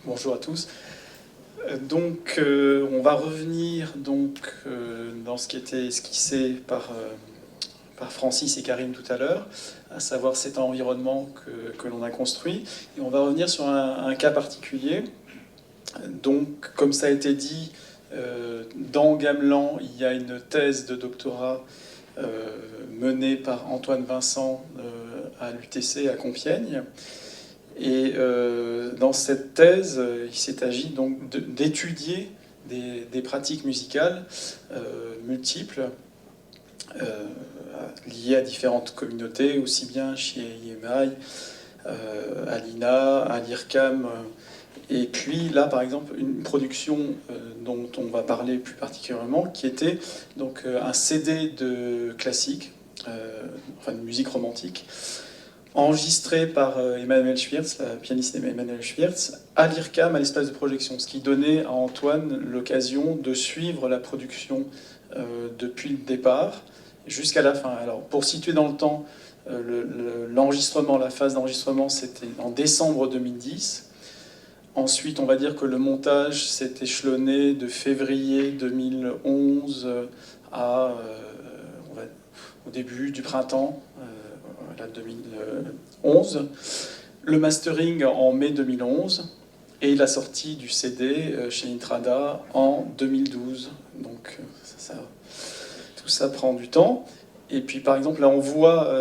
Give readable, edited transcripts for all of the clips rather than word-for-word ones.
Bonjour à tous. On va revenir dans ce qui était esquissé par Francis et Karim tout à l'heure, à savoir cet environnement que l'on a construit. Et on va revenir sur un cas particulier. Donc, comme ça a été dit, dans Gamelan, il y a une thèse de doctorat menée par Antoine Vincent à l'UTC à Compiègne. Et dans cette thèse, il s'est agi donc d'étudier des pratiques musicales multiples liées à différentes communautés, aussi bien chez IMI, à l'INA, à l'IRCAM. Et puis là, par exemple, une production dont on va parler plus particulièrement, qui était donc un CD de classique, enfin de musique romantique, enregistré par Emmanuel Schwirtz, la pianiste Emmanuel Schwirtz, à l'IRCAM, à l'espace de projection, ce qui donnait à Antoine l'occasion de suivre la production depuis le départ jusqu'à la fin. Alors, pour situer dans le temps, l'enregistrement, la phase d'enregistrement, c'était en décembre 2010. Ensuite, on va dire que le montage s'est échelonné de février 2011 au début du printemps 2011, le mastering en mai 2011 et la sortie du CD chez Intrada en 2012. Donc tout ça prend du temps. Et puis par exemple là on voit,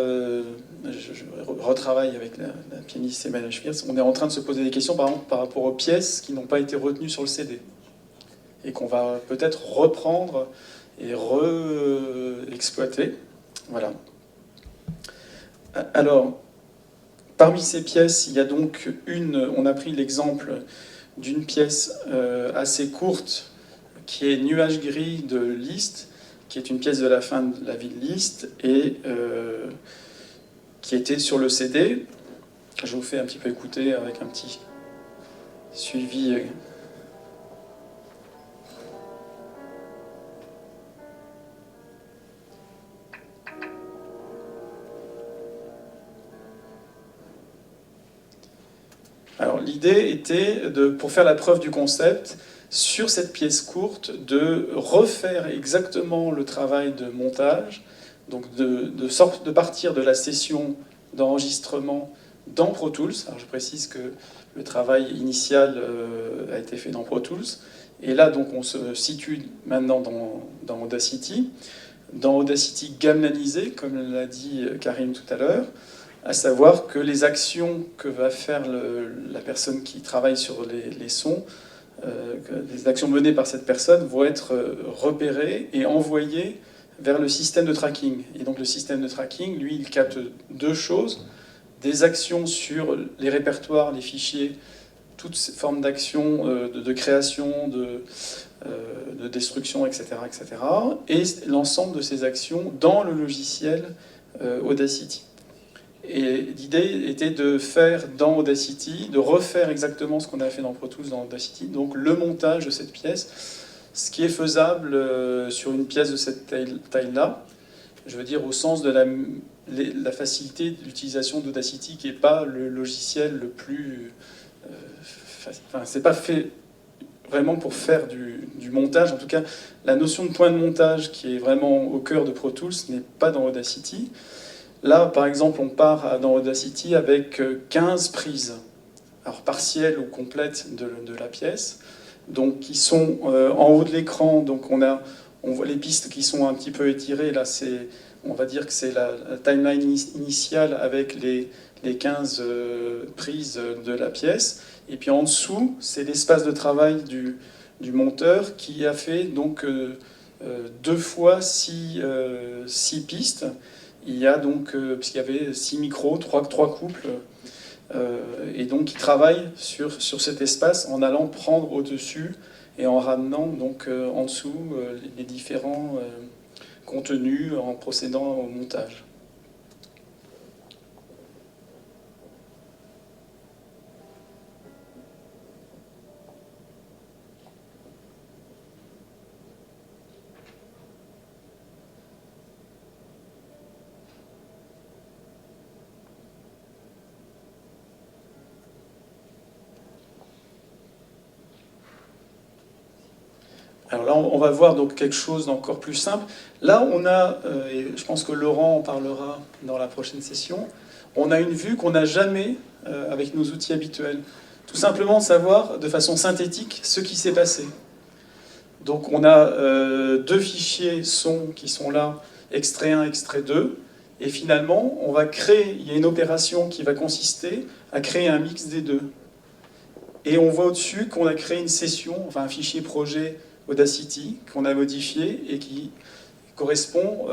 je retravaille avec la pianiste Emmanuel Schwirtz, on est en train de se poser des questions par exemple par rapport aux pièces qui n'ont pas été retenues sur le CD et qu'on va peut-être reprendre et re-exploiter. Voilà. Alors, parmi ces pièces, il y a donc on a pris l'exemple d'une pièce assez courte qui est Nuage gris de Liszt, qui est une pièce de la fin de la vie de Liszt et qui était sur le CD. Je vous fais un petit peu écouter avec un petit suivi. Alors l'idée était, pour faire la preuve du concept, sur cette pièce courte, de refaire exactement le travail de montage, donc de partir de la session d'enregistrement dans Pro Tools. Alors je précise que le travail initial a été fait dans Pro Tools. Et là, donc, on se situe maintenant dans Audacity. Dans Audacity gamelanisé, comme l'a dit Karim tout à l'heure, à savoir que les actions que va faire la personne qui travaille sur les sons, les actions menées par cette personne vont être repérées et envoyées vers le système de tracking. Et donc le système de tracking, lui, il capte deux choses, des actions sur les répertoires, les fichiers, toutes ces formes d'actions de création, de destruction, etc., et l'ensemble de ces actions dans le logiciel Audacity. Et l'idée était de faire dans Audacity, de refaire exactement ce qu'on a fait dans Pro Tools dans Audacity, donc le montage de cette pièce, ce qui est faisable sur une pièce de cette taille-là, je veux dire au sens de la facilité d'utilisation d'Audacity, qui n'est pas le logiciel le plus... Enfin, c'est pas fait vraiment pour faire du montage. En tout cas, la notion de point de montage qui est vraiment au cœur de Pro Tools n'est pas dans Audacity. Là, par exemple, on part dans Audacity avec 15 prises, alors partielles ou complètes de la pièce, donc qui sont en haut de l'écran. Donc on voit les pistes qui sont un petit peu étirées. Là, on va dire que c'est la timeline initiale avec les 15 prises de la pièce. Et puis en dessous, c'est l'espace de travail du monteur qui a fait donc 2 fois 6 pistes. Il y a donc, puisqu'il y avait 6 micros, 3 couples, et donc il travaille sur cet espace en allant prendre au-dessus et en ramenant donc en dessous les différents contenus en procédant au montage. Alors là, on va voir donc quelque chose d'encore plus simple. Là, on a, et je pense que Laurent en parlera dans la prochaine session, on a une vue qu'on n'a jamais avec nos outils habituels. Tout simplement savoir de façon synthétique ce qui s'est passé. Donc on a deux fichiers son qui sont là, extrait 1, extrait 2, et finalement, on va créer, il y a une opération qui va consister à créer un mix des deux. Et on voit au-dessus qu'on a créé une session, enfin un fichier projet Audacity qu'on a modifié et qui correspond.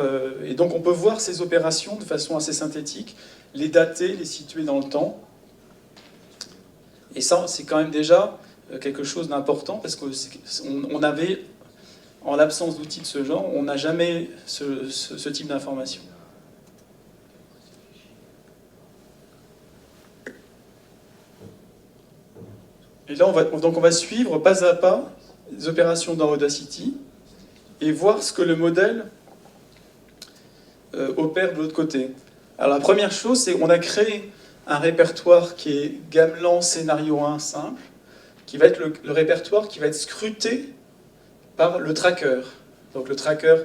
Et donc on peut voir ces opérations de façon assez synthétique, les dater, les situer dans le temps. Et ça, c'est quand même déjà quelque chose d'important parce qu'on avait, en l'absence d'outils de ce genre, on n'a jamais ce type d'information. Et là, on va suivre pas à pas les opérations dans Audacity et voir ce que le modèle opère de l'autre côté. Alors la première chose, c'est qu'on a créé un répertoire qui est Gamelan scénario 1 simple, qui va être le répertoire qui va être scruté par le tracker. Donc le tracker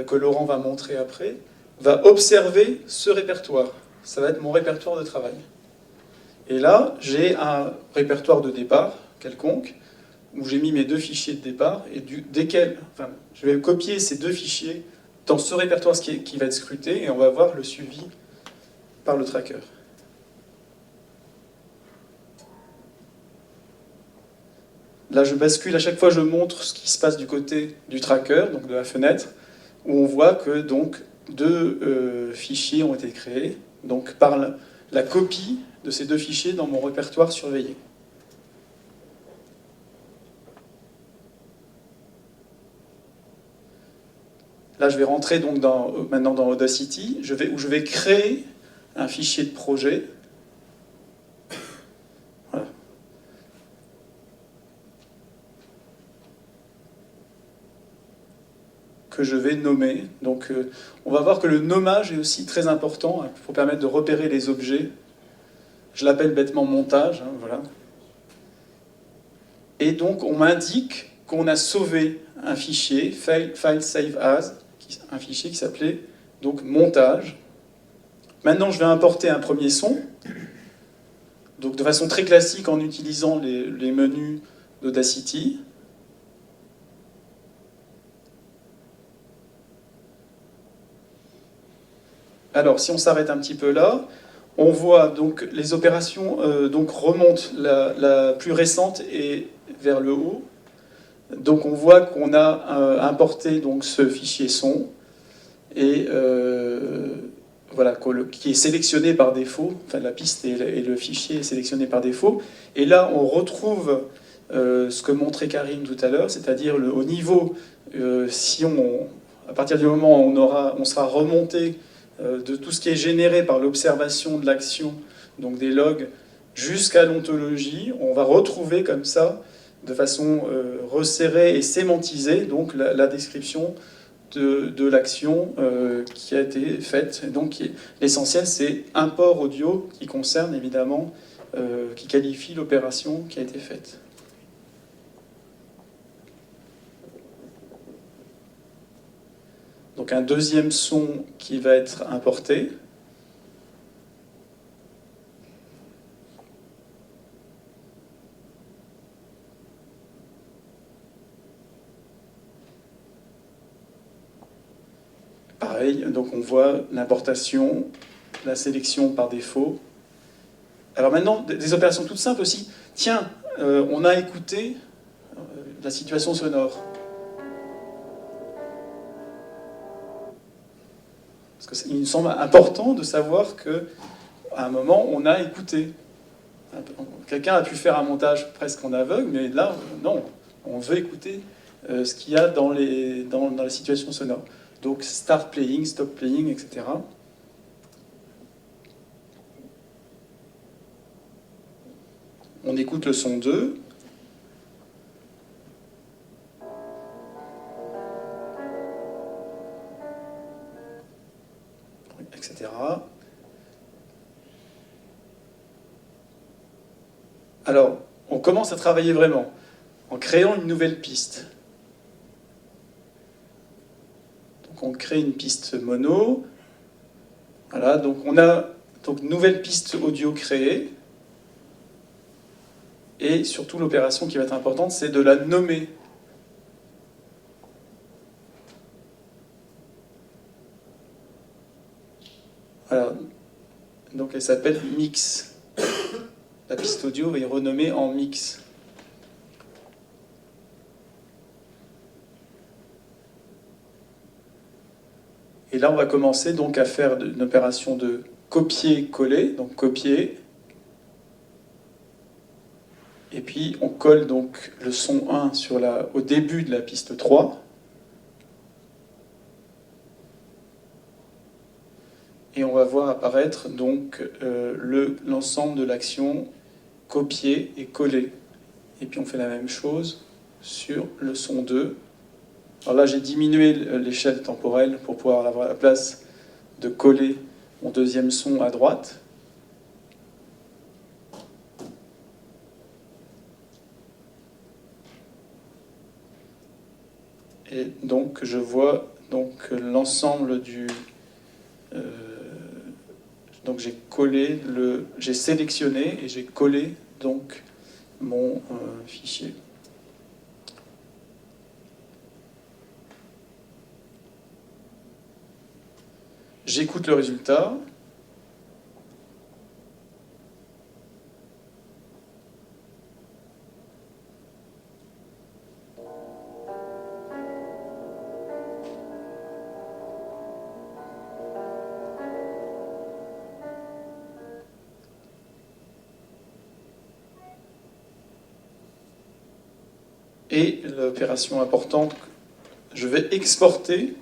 que Laurent va montrer après va observer ce répertoire. Ça va être mon répertoire de travail. Et là, j'ai un répertoire de départ quelconque, où j'ai mis mes deux fichiers de départ, et je vais copier ces deux fichiers dans ce répertoire qui va être scruté, et on va voir le suivi par le tracker. Là, je bascule, à chaque fois je montre ce qui se passe du côté du tracker, donc de la fenêtre, où on voit que donc, deux fichiers ont été créés, donc par la copie de ces deux fichiers dans mon répertoire surveillé. Là, je vais rentrer donc maintenant dans Audacity, où je vais créer un fichier de projet. Voilà. Que je vais nommer. Donc, on va voir que le nommage est aussi très important pour permettre de repérer les objets. Je l'appelle bêtement montage, hein, voilà. Et donc, on m'indique qu'on a sauvé un fichier, file save as, un fichier qui s'appelait donc montage. Maintenant, je vais importer un premier son, donc de façon très classique en utilisant les menus d'Audacity. Alors, si on s'arrête un petit peu là, on voit donc les opérations donc remontent. La plus récente est vers le haut. Donc on voit qu'on a importé donc ce fichier son et voilà, qui est sélectionné par défaut. Enfin, la piste et le fichier est sélectionné par défaut. Et là, on retrouve ce que montrait Karim tout à l'heure, c'est-à-dire au niveau, à partir du moment où on sera remonté de tout ce qui est généré par l'observation de l'action, donc des logs, jusqu'à l'ontologie, on va retrouver comme ça, de façon resserrée et sémantisée, donc la description de l'action qui a été faite. Et donc l'essentiel, c'est un port audio qui concerne évidemment, qui qualifie l'opération qui a été faite. Donc un deuxième son qui va être importé. Pareil, donc on voit l'importation, la sélection par défaut. Alors maintenant, des opérations toutes simples aussi. Tiens, on a écouté la situation sonore. Parce qu'il me semble important de savoir qu'à un moment, on a écouté. Quelqu'un a pu faire un montage presque en aveugle, mais là, non. On veut écouter ce qu'il y a dans la situation sonore. Donc, start playing, stop playing, etc. On écoute le son 2. Etc. Alors, on commence à travailler vraiment en créant une nouvelle piste. Donc on crée une piste mono. Voilà, donc on a donc nouvelle piste audio créée. Et surtout, l'opération qui va être importante, c'est de la nommer. Voilà. Donc elle s'appelle mix. La piste audio est renommée en mix. Et là, on va commencer donc à faire une opération de copier-coller. Donc copier. Et puis on colle donc le son 1 au début de la piste 3. Et on va voir apparaître donc l'ensemble de l'action copier et coller. Et puis on fait la même chose sur le son 2. Alors là, j'ai diminué l'échelle temporelle pour pouvoir avoir la place de coller mon deuxième son à droite. Et donc je vois donc l'ensemble du... donc j'ai sélectionné et j'ai collé donc mon fichier. J'écoute le résultat. Et l'opération importante, je vais exporter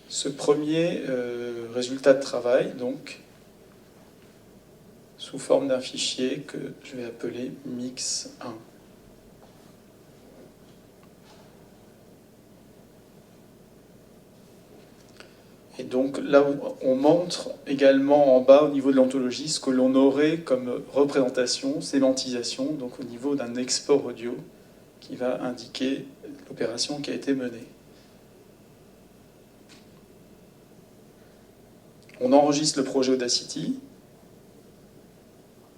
ce premier résultat de travail, donc sous forme d'un fichier que je vais appeler mix1. Et donc là, on montre également en bas, au niveau de l'ontologie, ce que l'on aurait comme représentation, sémantisation, donc au niveau d'un export audio qui va indiquer l'opération qui a été menée. On enregistre le projet Audacity.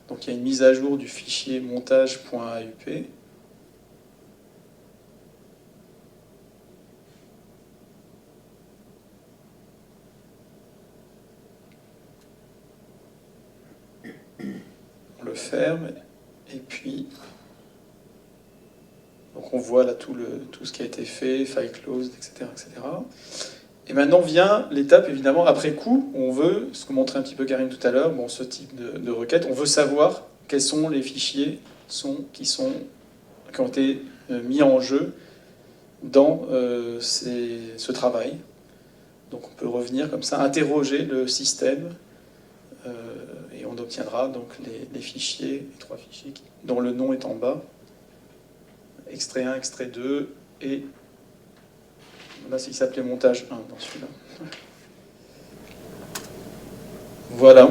Donc il y a une mise à jour du fichier montage.aup. On le ferme et puis donc on voit là tout ce qui a été fait, file closed, etc., etc. Et maintenant vient l'étape, évidemment, après coup, on veut, ce que montrait un petit peu Karine tout à l'heure, bon, ce type de requête, on veut savoir quels sont les fichiers qui ont été mis en jeu dans ce travail. Donc on peut revenir comme ça, interroger le système, et on obtiendra donc les fichiers, les 3 fichiers dont le nom est en bas, extrait 1, extrait 2, et là, il s'appelait montage 1 dans celui-là. Voilà.